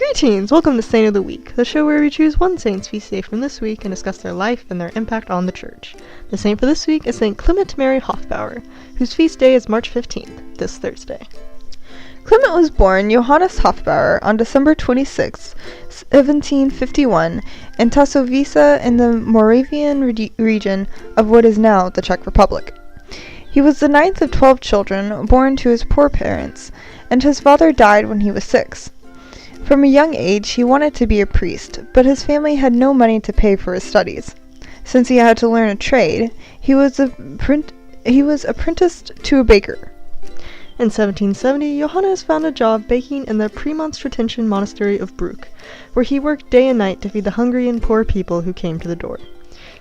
Greetings! Welcome to Saint of the Week, the show where we choose one saint's feast day from this week and discuss their life and their impact on the church. The saint for this week is Saint Clement Mary Hofbauer, whose feast day is March 15th, this Thursday. Clement was born Johannes Hofbauer on December 26, 1751, in Tasovice in the Moravian region of what is now the Czech Republic. He was the ninth of 12 children born to his poor parents, and his father died when he was 6. From a young age, he wanted to be a priest, but his family had no money to pay for his studies. Since he had to learn a trade, he was apprenticed to a baker. In 1770, Johannes found a job baking in the Premonstratensian monastery of Bruck, where he worked day and night to feed the hungry and poor people who came to the door.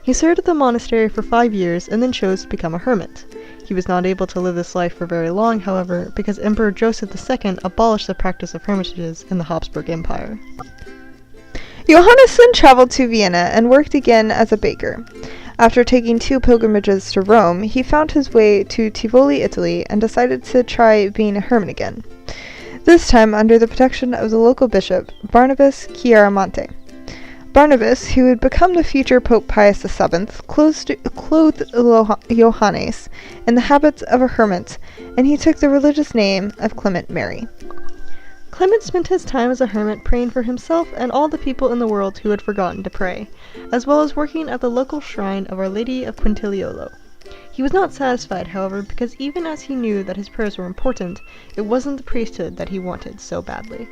He served at the monastery for 5 years and then chose to become a hermit. He was not able to live this life for very long, however, because Emperor Joseph II abolished the practice of hermitages in the Habsburg Empire. Johannes then traveled to Vienna and worked again as a baker. After taking 2 pilgrimages to Rome, he found his way to Tivoli, Italy, and decided to try being a hermit again, this time under the protection of the local bishop, Barnabas Chiaramonte. Barnabas, who would become the future Pope Pius VII, clothed Johannes in the habits of a hermit, and he took the religious name of Clement Mary. Clement spent his time as a hermit praying for himself and all the people in the world who had forgotten to pray, as well as working at the local shrine of Our Lady of Quintiliolo. He was not satisfied, however, because even as he knew that his prayers were important, it wasn't the priesthood that he wanted so badly.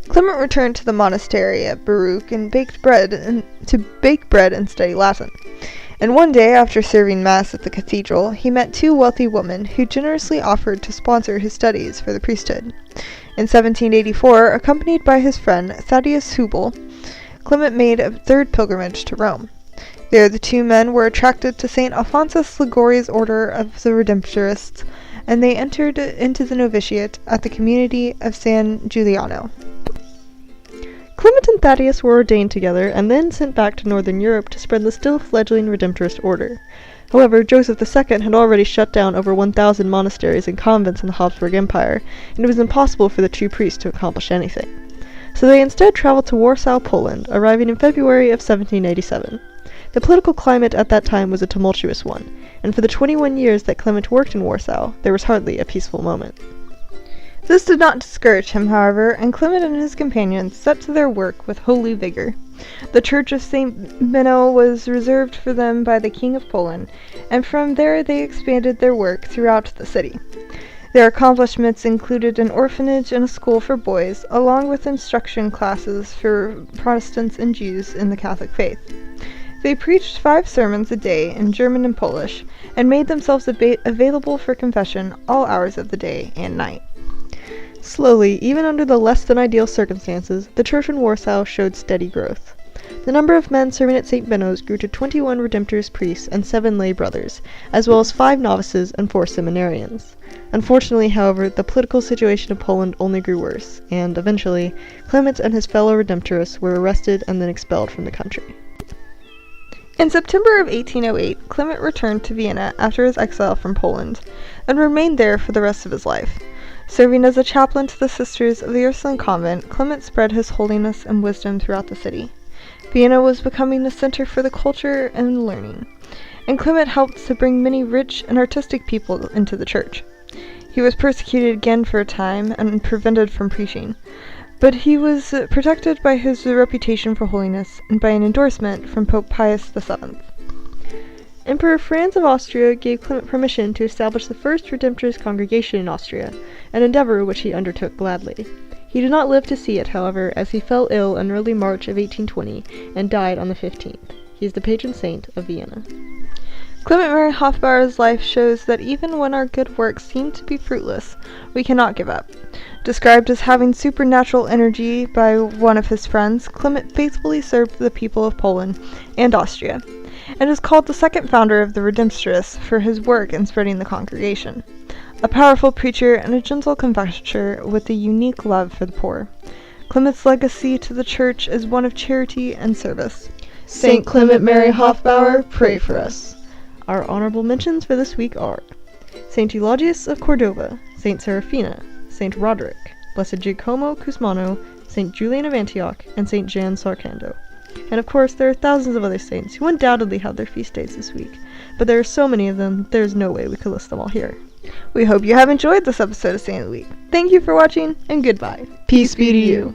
Clement returned to the monastery at Bruck and baked bread and study Latin. And one day, after serving Mass at the cathedral, he met 2 wealthy women who generously offered to sponsor his studies for the priesthood. In 1784, accompanied by his friend Thaddeus Hubel, Clement made a 3rd pilgrimage to Rome. There the 2 men were attracted to St. Alphonsus Liguori's order of the Redemptorists, and they entered into the novitiate at the community of San Giuliano. Clement and Thaddeus were ordained together and then sent back to Northern Europe to spread the still fledgling Redemptorist order. However, Joseph II had already shut down over 1,000 monasteries and convents in the Habsburg Empire, and it was impossible for the 2 priests to accomplish anything. So they instead traveled to Warsaw, Poland, arriving in February of 1787. The political climate at that time was a tumultuous one, and for the 21 years that Clement worked in Warsaw, there was hardly a peaceful moment. This did not discourage him, however, and Clement and his companions set to their work with holy vigor. The Church of St. Benno was reserved for them by the King of Poland, and from there they expanded their work throughout the city. Their accomplishments included an orphanage and a school for boys, along with instruction classes for Protestants and Jews in the Catholic faith. They preached 5 sermons a day in German and Polish, and made themselves available for confession all hours of the day and night. Slowly, even under the less than ideal circumstances, the church in Warsaw showed steady growth. The number of men serving at St. Benno's grew to 21 Redemptorist priests and 7 lay brothers, as well as 5 novices and 4 seminarians. Unfortunately, however, the political situation in Poland only grew worse, and eventually, Clement and his fellow Redemptorists were arrested and then expelled from the country. In September of 1808, Clement returned to Vienna after his exile from Poland, and remained there for the rest of his life. Serving as a chaplain to the sisters of the Ursuline convent, Clement spread his holiness and wisdom throughout the city. Vienna was becoming a center for the culture and learning, and Clement helped to bring many rich and artistic people into the church. He was persecuted again for a time and prevented from preaching, but he was protected by his reputation for holiness and by an endorsement from Pope Pius VII. Emperor Franz of Austria gave Clement permission to establish the first Redemptorist congregation in Austria, an endeavor which he undertook gladly. He did not live to see it, however, as he fell ill in early March of 1820 and died on the 15th. He is the patron saint of Vienna. Clement Mary Hofbauer's life shows that even when our good works seem to be fruitless, we cannot give up. Described as having supernatural energy by one of his friends, Clement faithfully served the people of Poland and Austria, and is called the 2nd founder of the Redemptorists for his work in spreading the congregation. A powerful preacher and a gentle confessor with a unique love for the poor. Clement's legacy to the church is one of charity and service. Saint Clement Mary Hofbauer, pray for us. Our honorable mentions for this week are Saint Eulogius of Cordova, Saint Seraphina, Saint Roderick, Blessed Giacomo Cusmano, St. Julian of Antioch, and St. Jan Sarcando. And of course, there are thousands of other saints who undoubtedly have their feast days this week, but there are so many of them, there's no way we could list them all here. We hope you have enjoyed this episode of Saint of the Week. Thank you for watching, and goodbye. Peace be to you.